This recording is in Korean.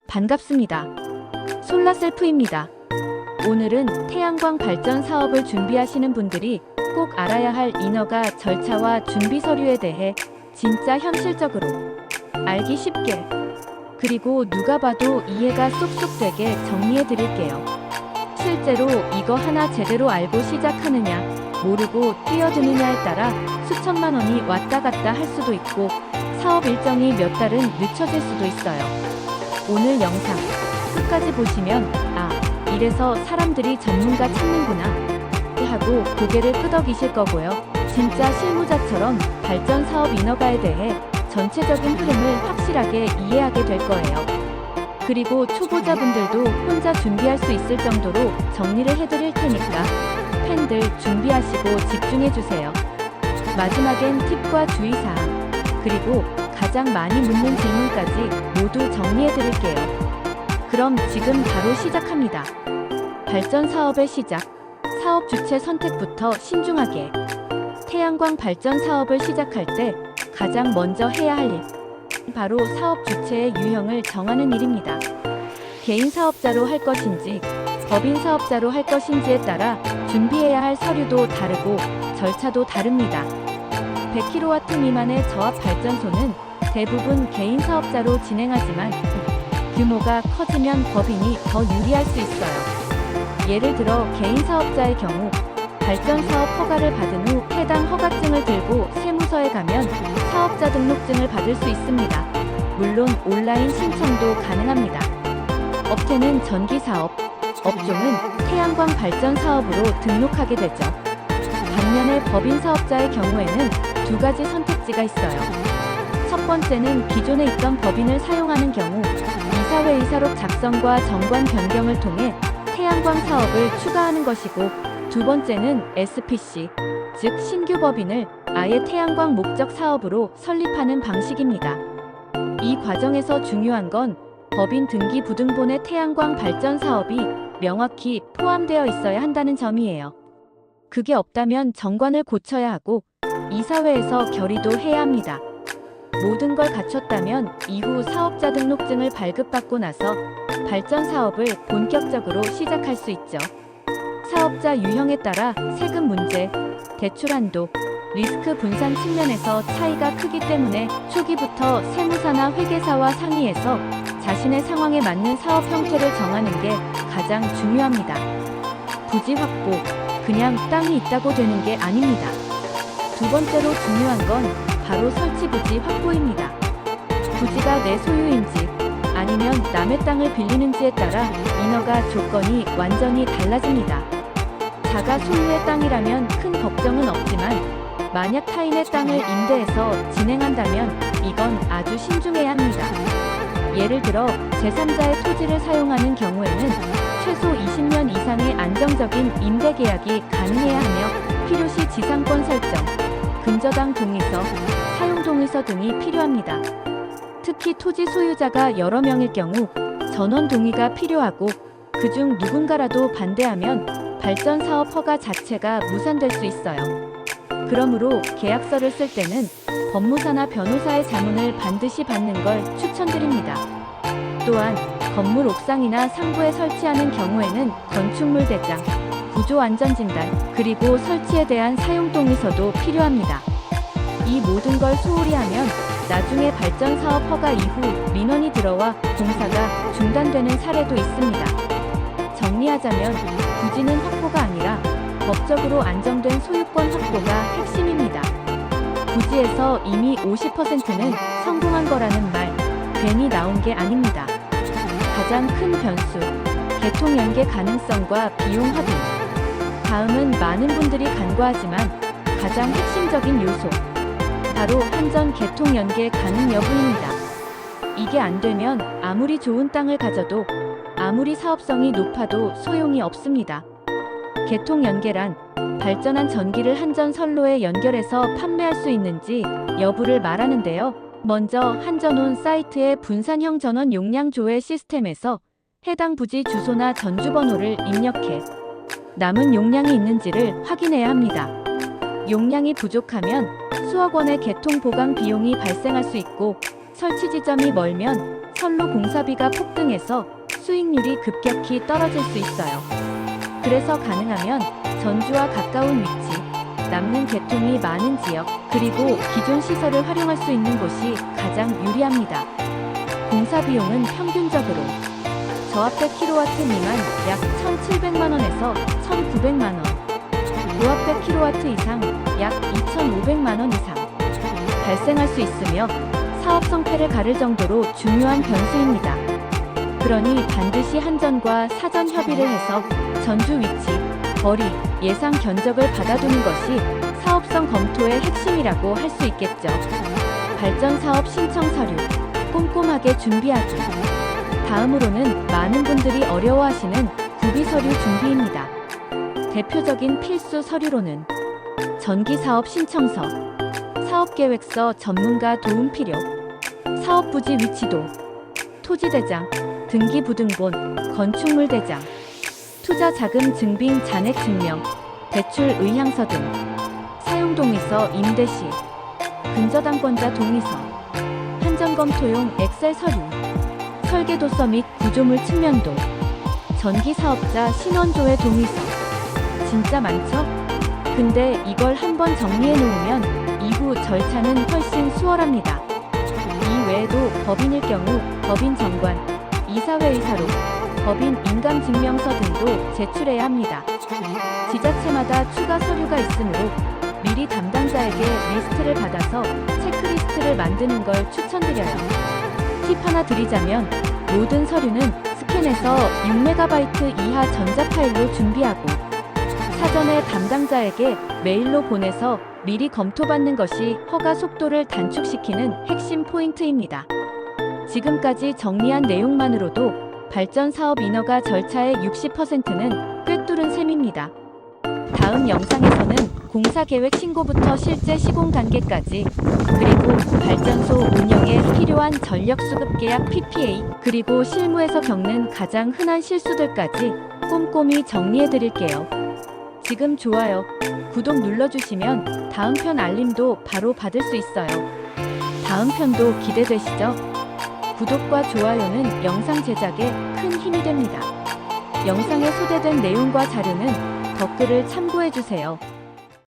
반갑습니다. 솔라셀프입니다. 오늘은 태양광 발전 사업을 준비하시는 분들이 꼭 알아야 할 인허가 절차와 준비 서류에 대해 진짜 현실적으로 알기 쉽게 그리고 누가 봐도 이해가 쏙쏙 되게 정리해 드릴게요. 실제로 이거 하나 제대로 알고 시작하느냐 모르고 뛰어드느냐에 따라 수천만 원이 왔다 갔다 할 수도 있고 사업 일정이 몇 달은 늦춰질 수도 있어요. 오늘 영상 끝까지 보시면 이래서 사람들이 전문가 찾는구나 하고 고개를 끄덕이실 거고요. 진짜 실무자처럼 발전 사업 인허가에 대해 전체적인 흐름을 확실하게 이해하게 될 거예요. 그리고 초보자분들도 혼자 준비할 수 있을 정도로 정리를 해드릴 테니까 팬들 준비하시고 집중해주세요. 마지막엔 팁과 주의사항 그리고 가장 많이 묻는 질문까지 모두 정리해드릴게요. 그럼 지금 바로 시작합니다. 발전 사업의 시작. 사업 주체 선택부터 신중하게. 태양광 발전 사업을 시작할 때 가장 먼저 해야 할 일. 바로 사업 주체의 유형을 정하는 일입니다. 개인 사업자로 할 것인지, 법인 사업자로 할 것인지에 따라 준비해야 할 서류도 다르고 절차도 다릅니다. 100kW 미만의 저압 발전소는 대부분 개인 사업자로 진행하지만 규모가 커지면 법인이 더 유리할 수 있어요. 예를 들어 개인 사업자의 경우 발전 사업 허가를 받은 후 해당 허가증을 들고 세무서에 가면 사업자 등록증을 받을 수 있습니다. 물론 온라인 신청도 가능합니다. 업태는 전기사업, 업종은 태양광 발전 사업으로 등록하게 되죠. 반면에 법인 사업자의 경우에는 두 가지 선택지가 있어요. 첫 번째는 기존에 있던 법인을 사용하는 경우 이사회의사록 작성과 정관 변경을 통해 태양광 사업을 추가하는 것이고, 두 번째는 SPC, 즉 신규 법인을 아예 태양광 목적 사업으로 설립하는 방식입니다. 이 과정에서 중요한 건 법인 등기 부등본에 태양광 발전 사업이 명확히 포함되어 있어야 한다는 점이에요. 그게 없다면 정관을 고쳐야 하고 이사회에서 결의도 해야 합니다. 모든 걸 갖췄다면 이후 사업자 등록증을 발급받고 나서 발전 사업을 본격적으로 시작할 수 있죠. 사업자 유형에 따라 세금 문제, 대출 한도, 리스크 분산 측면에서 차이가 크기 때문에 초기부터 세무사나 회계사와 상의해서 자신의 상황에 맞는 사업 형태를 정하는 게 가장 중요합니다. 부지 확보, 그냥 땅이 있다고 되는 게 아닙니다. 두 번째로 중요한 건 바로 설치 부지 확보입니다. 부지가 내 소유인지 아니면 남의 땅을 빌리는지에 따라 인허가 조건이 완전히 달라집니다. 자가 소유의 땅이라면 큰 걱정은 없지만 만약 타인의 땅을 임대해서 진행한다면 이건 아주 신중해야 합니다. 예를 들어 제3자의 토지를 사용하는 경우에는 최소 20년 이상의 안정적인 임대 계약이 가능해야 하며 필요시 지상권 설정, 근저당 동의서, 사용 동의서 등이 필요합니다. 특히 토지 소유자가 여러 명일 경우 전원 동의가 필요하고 그중 누군가라도 반대하면 발전 사업 허가 자체가 무산될 수 있어요. 그러므로 계약서를 쓸 때는 법무사나 변호사의 자문을 반드시 받는 걸 추천드립니다. 또한 건물 옥상이나 상부에 설치하는 경우에는 건축물 대장, 구조 안전 진단, 그리고 설치에 대한 사용 동의서도 필요합니다. 이 모든 걸 소홀히 하면 나중에 발전 사업 허가 이후 민원이 들어와 공사가 중단되는 사례도 있습니다. 정리하자면 부지는 확보가 아니라 법적으로 안정된 소유권 확보가 핵심입니다. 부지에서 이미 50%는 성공한 거라는 말 괜히 나온 게 아닙니다. 가장 큰 변수, 개통 연계 가능성과 비용 합의. 다음은 많은 분들이 간과하지만 가장 핵심적인 요소, 바로 한전 개통 연계 가능 여부입니다. 이게 안 되면 아무리 좋은 땅을 가져도 아무리 사업성이 높아도 소용이 없습니다. 개통 연계란 발전한 전기를 한전 선로에 연결해서 판매할 수 있는지 여부를 말하는데요. 먼저 한전온 사이트의 분산형 전원 용량 조회 시스템에서 해당 부지 주소나 전주번호를 입력해 남은 용량이 있는지를 확인해야 합니다. 용량이 부족하면 수억 원의 개통 보강 비용이 발생할 수 있고 설치 지점이 멀면 선로 공사비가 폭등해서 수익률이 급격히 떨어질 수 있어요. 그래서 가능하면 전주와 가까운 위치, 남는 개통이 많은 지역, 그리고 기존 시설을 활용할 수 있는 곳이 가장 유리합니다. 공사 비용은 평균적으로 저압 100kW 미만 약 1,700만원에서 1,900만원, 고압 100kW 이상 약 2,500만원 이상 발생할 수 있으며 사업 성패를 가를 정도로 중요한 변수입니다. 그러니 반드시 한전과 사전 협의를 해서 전주 위치, 거리, 예상 견적을 받아두는 것이 사업성 검토의 핵심이라고 할 수 있겠죠. 발전 사업 신청 서류 꼼꼼하게 준비하기. 다음으로는 많은 분들이 어려워하시는 구비 서류 준비입니다. 대표적인 필수 서류로는 전기사업 신청서, 사업계획서 전문가 도움 필요, 사업부지 위치도, 토지대장, 등기부등본, 건축물대장, 투자자금 증빙 잔액 증명, 대출 의향서 등, 사용동의서 임대시, 근저당권자 동의서, 한전검토용 엑셀 서류, 설계도서 및 구조물 측면도, 전기사업자 신원조회 동의서. 진짜 많죠? 근데 이걸 한번 정리해 놓으면 이후 절차는 훨씬 수월합니다. 이 외에도 법인일 경우 법인 정관, 이사회의사록, 법인 인감증명서 등도 제출해야 합니다. 지자체마다 추가 서류가 있으므로 미리 담당자에게 리스트를 받아서 체크리스트를 만드는 걸 추천드려요. 팁 하나 드리자면 모든 서류는 스캔해서 6MB 이하 전자 파일로 준비하고 사전에 담당자에게 메일로 보내서 미리 검토받는 것이 허가 속도를 단축시키는 핵심 포인트입니다. 지금까지 정리한 내용만으로도 발전 사업 인허가 절차의 60%는 꿰뚫은 셈입니다. 다음 영상에서는 공사계획 신고부터 실제 시공 단계까지, 그리고 발전소 운영에 필요한 전력 수급 계약 PPA, 그리고 실무에서 겪는 가장 흔한 실수들까지 꼼꼼히 정리해 드릴게요. 지금 좋아요, 구독 눌러주시면 다음 편 알림도 바로 받을 수 있어요. 다음 편도 기대되시죠? 구독과 좋아요는 영상 제작에 큰 힘이 됩니다. 영상에 소개된 내용과 자료는 댓글을 참고해주세요.